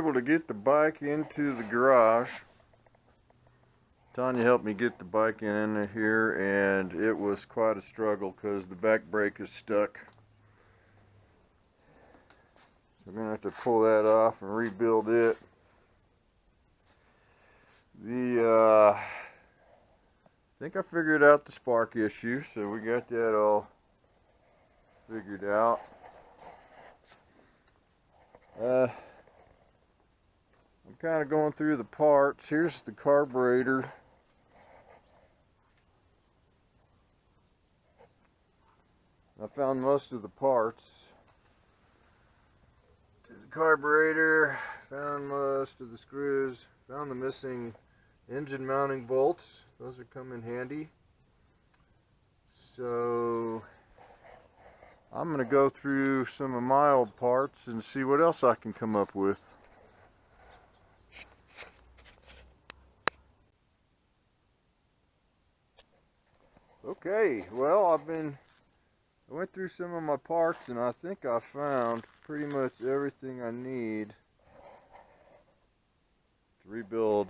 able to get the bike into the garage. Tanya helped me get the bike in here, and it was quite a struggle because the back brake is stuck. So we're going to have to pull that off and rebuild it. I think I figured out the spark issue, so we got that all figured out. I'm kind of going through the parts. Here's the carburetor. I found most of the parts to the carburetor, found most of the screws, found the missing engine mounting bolts. Those are come in handy. So I'm going to go through some of my old parts and see what else I can come up with. Okay, well, I went through some of my parts, and I think I found pretty much everything I need to rebuild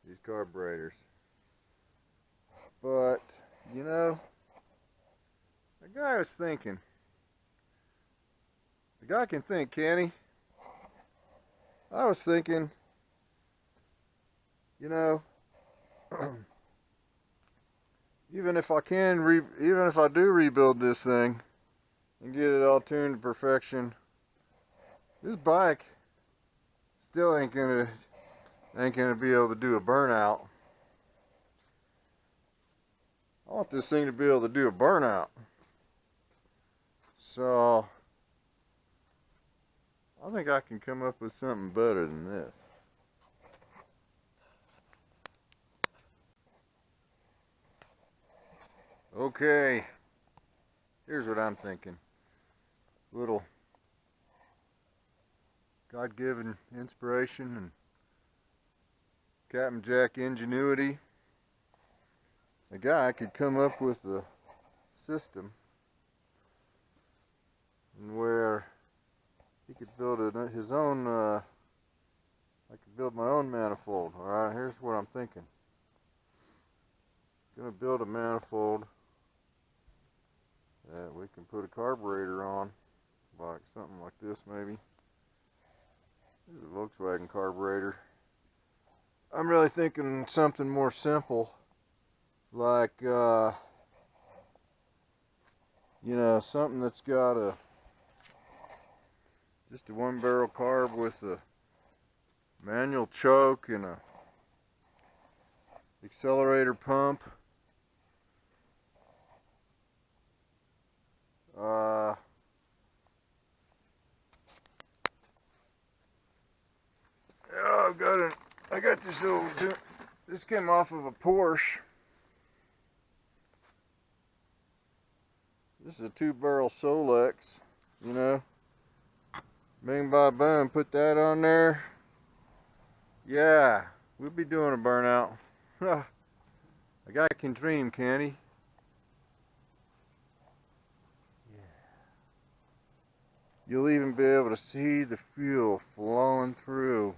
these carburetors. But, you know, the guy was thinking. The guy can think, can't he? I was thinking, you know, even if I do rebuild this thing and get it all tuned to perfection, this bike still ain't gonna be able to do a burnout. I want this thing to be able to do a burnout. So I think I can come up with something better than this. Okay, here's what I'm thinking. Little God-given inspiration and Captain Jack ingenuity. A guy could come up with a system where he could build his own, I could build my own manifold. Alright, here's what I'm thinking. I'm going to build a manifold that we can put a carburetor on, like something like this maybe. This is a Volkswagen carburetor. I'm really thinking something more simple, like you know, something that's got just a one barrel carb with a manual choke and a accelerator pump. I got this this came off of a Porsche. This is a 2-barrel Solex, you know. Bing ba boom, put that on there. Yeah, we'll be doing a burnout. A guy can dream, can't he? Yeah. You'll even be able to see the fuel flowing through.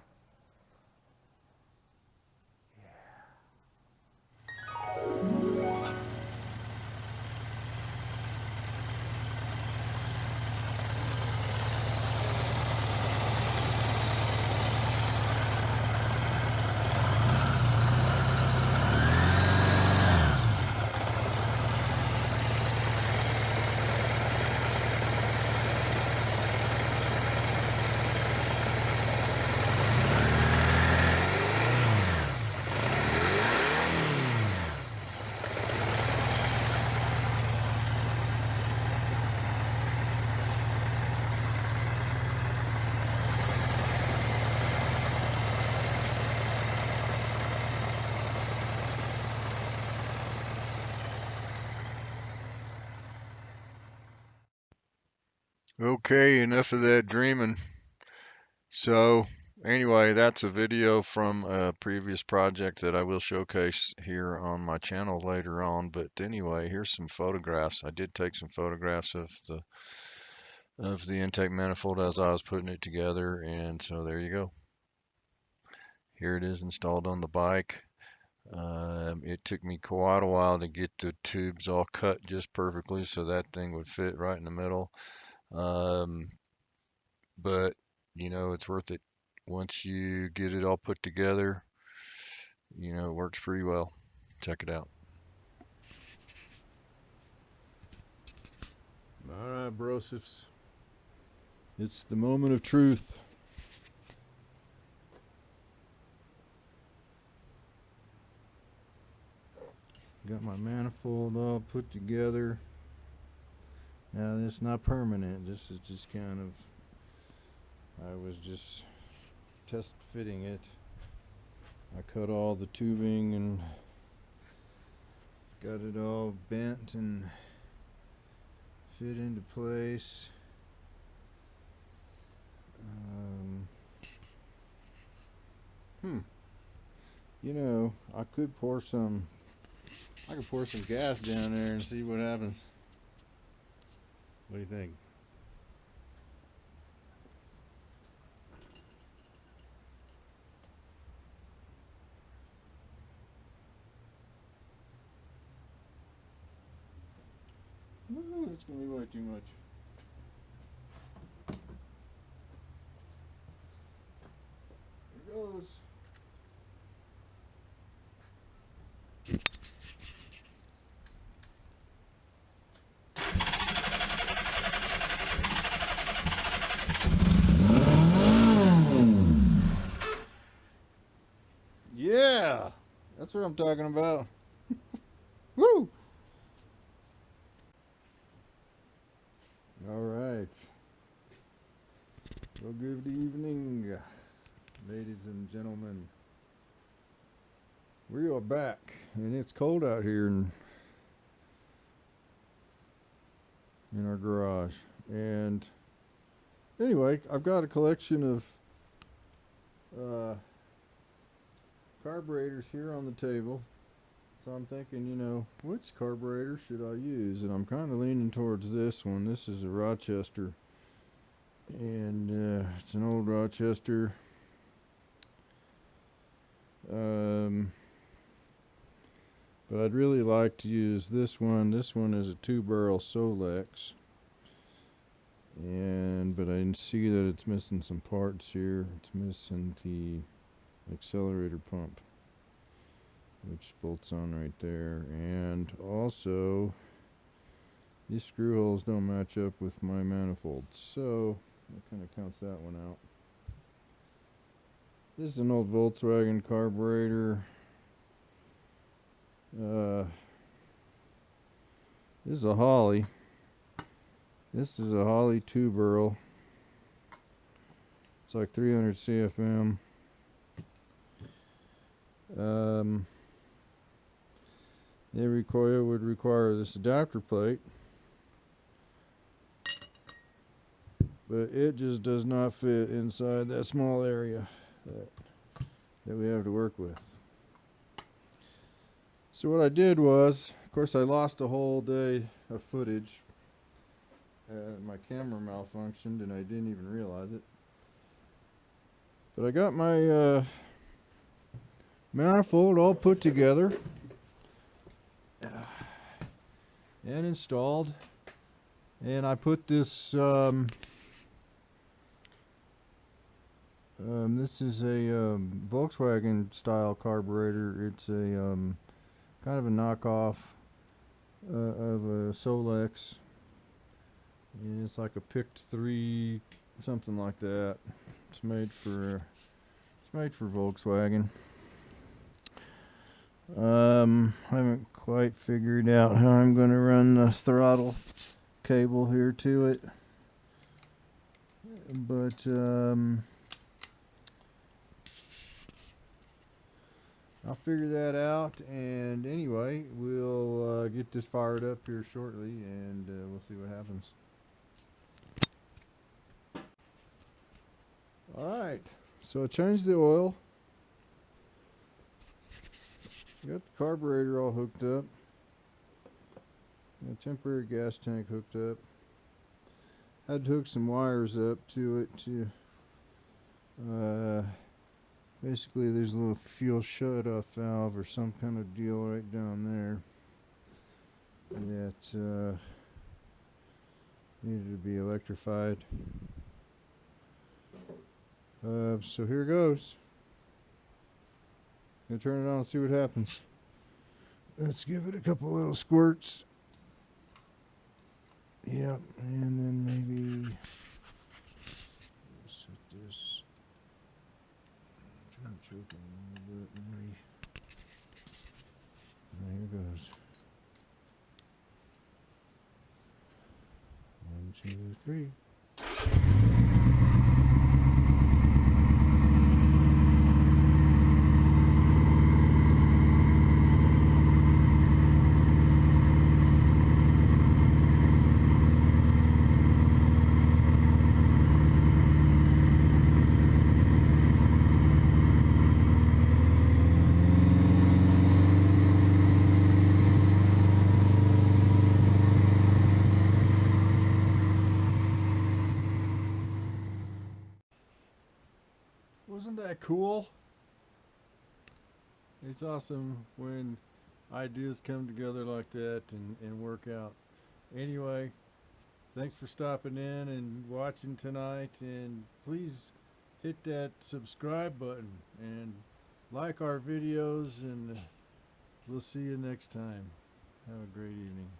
Okay, enough of that dreaming. So anyway, that's a video from a previous project that I will showcase here on my channel later on. But anyway, here's some photographs. I did take some photographs of the intake manifold as I was putting it together, and so there you go. Here it is installed on the bike. It took me quite a while to get the tubes all cut just perfectly so that thing would fit right in the middle. Um, but you know, it's worth it. Once you get it all put together, you know, it works pretty well. Check it out. All right, brosifs. It's the moment of truth. Got my manifold all put together. Now, this is not permanent. This is just kind of, I was just test fitting it. I cut all the tubing and got it all bent and fit into place. You know, I could pour some gas down there and see what happens. What do you think? Ooh, that's gonna be way too much. Here goes. Yeah, that's what I'm talking about. Woo! All right. Well, good evening, ladies and gentlemen. We are back, and it's cold out here in our garage. And anyway, I've got a collection of carburetors here on the table. So I'm thinking, you know, which carburetor should I use? And I'm kind of leaning towards this one. This is a Rochester, and it's an old Rochester. But I'd really like to use this one. This one is a 2-barrel Solex. But I can see that it's missing some parts here. It's missing the accelerator pump, which bolts on right there. And also, these screw holes don't match up with my manifold. So, that kind of counts that one out. This is an old Volkswagen carburetor. This is a Holly. This is a Holly 2-barrel. It's like 300 CFM. Would require this adapter plate, but it just does not fit inside that small area that we have to work with. So what I did was, of course, I lost a whole day of footage. My camera malfunctioned and I didn't even realize it. But I got my manifold all put together and installed. And I put this, this is a Volkswagen style carburetor. It's a kind of a knockoff of a Solex. And it's like a Picked 3, something like that. It's made for Volkswagen. I haven't quite figured out how I'm going to run the throttle cable here to it, but I'll figure that out. And anyway, we'll get this fired up here shortly, and we'll see what happens. Alright, so I changed the oil. Got the carburetor all hooked up. Got a temporary gas tank hooked up. Had to hook some wires up to it to Basically, there's a little fuel shut-off valve or some kind of deal right down there that needed to be electrified. So here goes. Gonna turn it on and see what happens. Let's give it a couple little squirts. Yep, and then maybe set this. Try to choke it a little bit. Maybe. Here goes. 1, 2, 3. Wasn't that cool? It's awesome when ideas come together like that and work out. Anyway, thanks for stopping in and watching tonight, and please hit that subscribe button and like our videos, and we'll see you next time. Have a great evening.